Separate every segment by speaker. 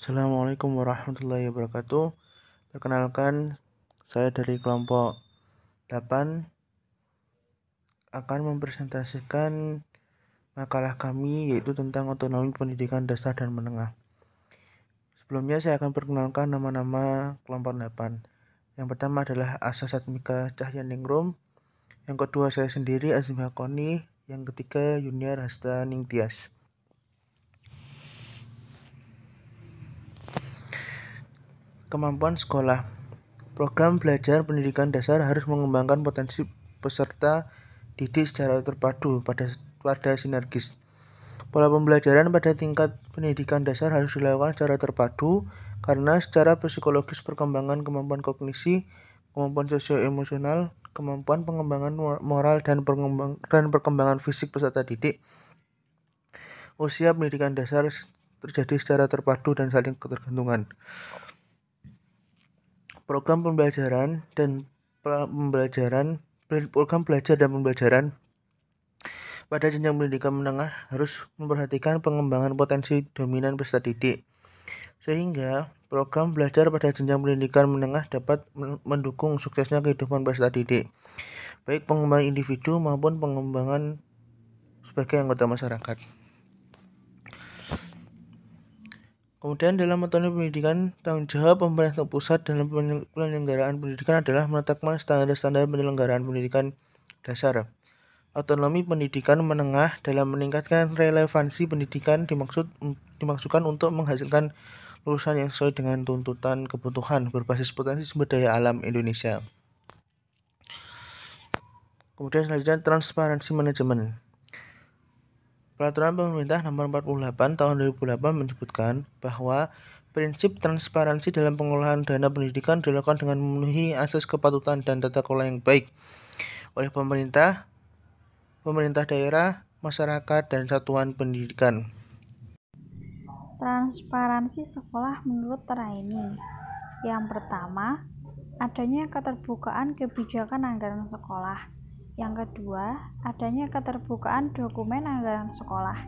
Speaker 1: Assalamualaikum warahmatullahi wabarakatuh. Perkenalkan, saya dari kelompok 8 akan mempresentasikan makalah kami yaitu tentang otonomi pendidikan dasar dan menengah. Sebelumnya saya akan perkenalkan nama-nama kelompok 8. Yang pertama adalah Asa Satmika Cahyaningrum, yang kedua saya sendiri Azim Hakoni, yang ketiga Yuniar Hasta Ningtyas. Kemampuan sekolah. Program belajar pendidikan dasar harus mengembangkan potensi peserta didik secara terpadu pada sinergis. Pola pembelajaran pada tingkat pendidikan dasar harus dilakukan secara terpadu karena secara psikologis perkembangan kemampuan kognisi, kemampuan sosio-emosional, kemampuan pengembangan moral dan perkembangan fisik peserta didik usia pendidikan dasar terjadi secara terpadu dan saling ketergantungan. Program belajar dan pembelajaran pada jenjang pendidikan menengah harus memperhatikan pengembangan potensi dominan peserta didik, sehingga program belajar pada jenjang pendidikan menengah dapat mendukung suksesnya kehidupan peserta didik, baik pengembangan individu maupun pengembangan sebagai anggota masyarakat. Kemudian dalam otonomi pendidikan, tanggung jawab pemerintah pusat dalam penyelenggaraan pendidikan adalah menetapkan standar-standar penyelenggaraan pendidikan dasar. Otonomi pendidikan menengah dalam meningkatkan relevansi pendidikan dimaksudkan untuk menghasilkan lulusan yang sesuai dengan tuntutan kebutuhan berbasis potensi sumber daya alam Indonesia. Kemudian selanjutnya transparansi manajemen. Peraturan Pemerintah Nomor 48 Tahun 2008 menyebutkan bahwa prinsip transparansi dalam pengelolaan dana pendidikan dilakukan dengan memenuhi asas kepatutan dan tata kelola yang baik oleh pemerintah daerah, masyarakat, dan satuan pendidikan.
Speaker 2: Transparansi sekolah menurut Teraini. Yang pertama, adanya keterbukaan kebijakan anggaran sekolah. Yang kedua, adanya keterbukaan dokumen anggaran sekolah.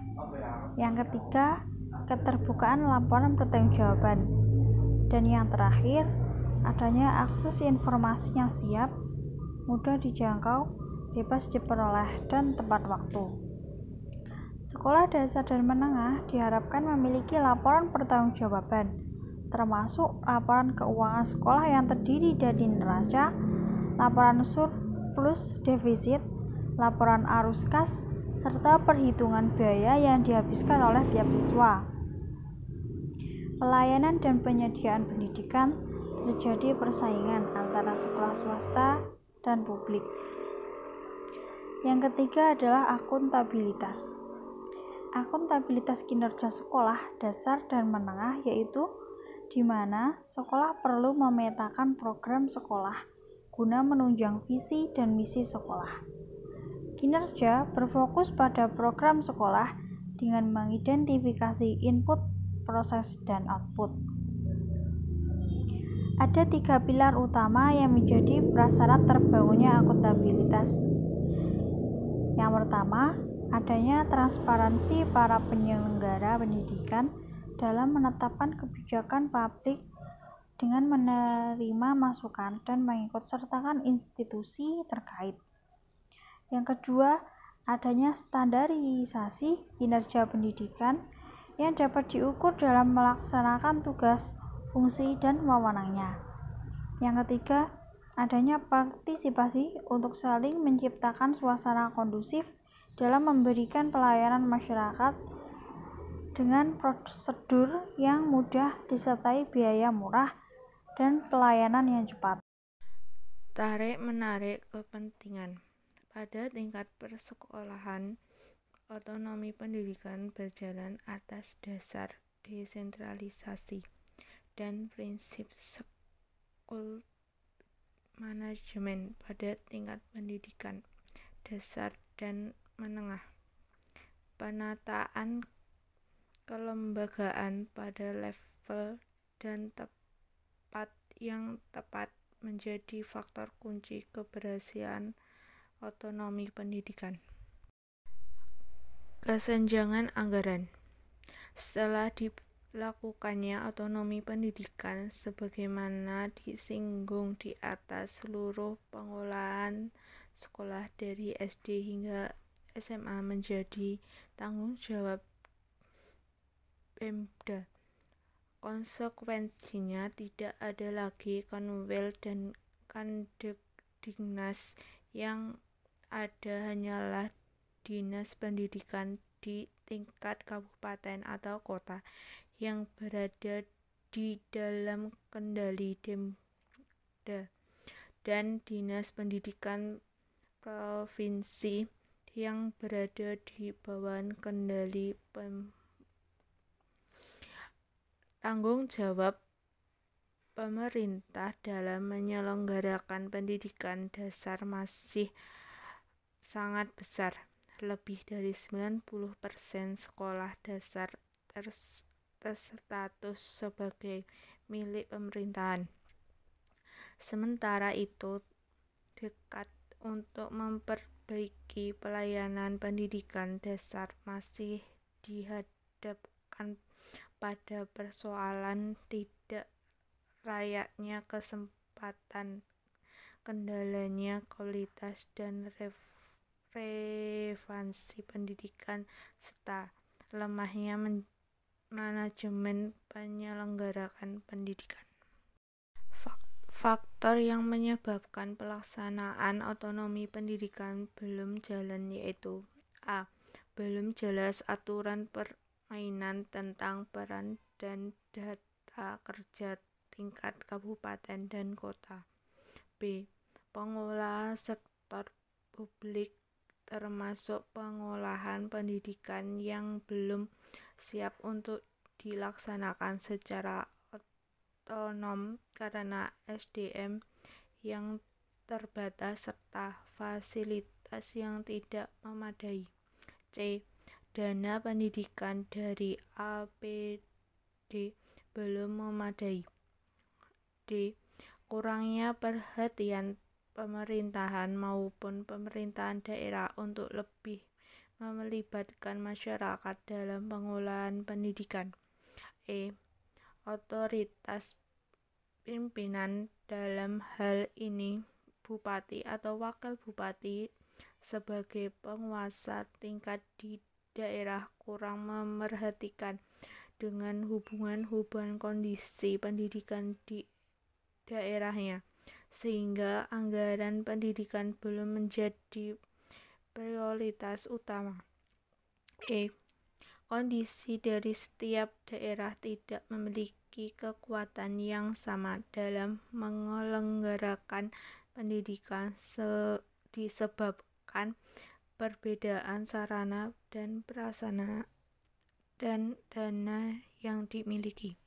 Speaker 2: Yang ketiga, keterbukaan laporan pertanggungjawaban. Dan yang terakhir, adanya akses informasi yang siap, mudah dijangkau, bebas diperoleh, dan tepat waktu. Sekolah dasar dan menengah diharapkan memiliki laporan pertanggungjawaban, termasuk laporan keuangan sekolah yang terdiri dari neraca, laporan surplus defisit, laporan arus kas, serta perhitungan biaya yang dihabiskan oleh tiap siswa. Pelayanan dan penyediaan pendidikan terjadi persaingan antara sekolah swasta dan publik. Yang ketiga adalah akuntabilitas. Akuntabilitas kinerja sekolah dasar dan menengah yaitu di mana sekolah perlu memetakan program sekolah guna menunjang visi dan misi sekolah. Kinerja berfokus pada program sekolah dengan mengidentifikasi input, proses, dan output. Ada 3 pilar utama yang menjadi prasyarat terbangunnya akuntabilitas. Yang pertama, adanya transparansi para penyelenggara pendidikan dalam menetapkan kebijakan publik dengan menerima masukan dan mengikutsertakan institusi terkait. Yang kedua, adanya standarisasi kinerja pendidikan yang dapat diukur dalam melaksanakan tugas, fungsi, dan wewenangnya. Yang ketiga, adanya partisipasi untuk saling menciptakan suasana kondusif dalam memberikan pelayanan masyarakat dengan prosedur yang mudah disertai biaya murah dan pelayanan yang cepat.
Speaker 3: Tarik-menarik kepentingan. Pada tingkat persekolahan, otonomi pendidikan berjalan atas dasar desentralisasi dan prinsip school management pada tingkat pendidikan dasar dan menengah. Penataan kelembagaan pada level dan tempat yang tepat menjadi faktor kunci keberhasilan otonomi pendidikan. Kesenjangan anggaran. Setelah dilakukannya otonomi pendidikan sebagaimana disinggung di atas. Seluruh pengolahan sekolah dari SD hingga SMA menjadi tanggung jawab Pemda. Konsekuensinya tidak ada lagi Kanwil dan Kandekdiknas, yang ada hanyalah dinas pendidikan di tingkat kabupaten atau kota yang berada di dalam kendali Pemda, dan dinas pendidikan provinsi yang berada di bawah kendali Pemda. Tanggung jawab pemerintah dalam menyelenggarakan pendidikan dasar masih sangat besar. Lebih dari 90% sekolah dasar terstatus sebagai milik pemerintahan. Sementara itu, tekad untuk memperbaiki pelayanan pendidikan dasar masih dihadapkan pada persoalan tidak layaknya kesempatan, kendalanya kualitas dan relevansi pendidikan, serta lemahnya manajemen penyelenggaraan pendidikan. Faktor yang menyebabkan pelaksanaan otonomi pendidikan belum jalan yaitu: A. Belum jelas aturan permainan tentang peran dan data kerja tingkat kabupaten dan kota. B. Pengelola sektor publik termasuk pengolahan pendidikan yang belum siap untuk dilaksanakan secara otonom karena SDM yang terbatas serta fasilitas yang tidak memadai. C. Dana pendidikan dari APD belum memadai. D. Kurangnya perhatian pemerintahan maupun pemerintahan daerah untuk lebih melibatkan masyarakat dalam pengolahan pendidikan. E. Otoritas pimpinan, dalam hal ini bupati atau wakil bupati sebagai penguasa tingkat di daerah, kurang memerhatikan dengan hubungan kondisi pendidikan di daerahnya, sehingga anggaran pendidikan belum menjadi prioritas utama. E. Kondisi dari setiap daerah tidak memiliki kekuatan yang sama dalam menyelenggarakan pendidikan disebabkan perbedaan sarana dan prasarana dan dana yang dimiliki.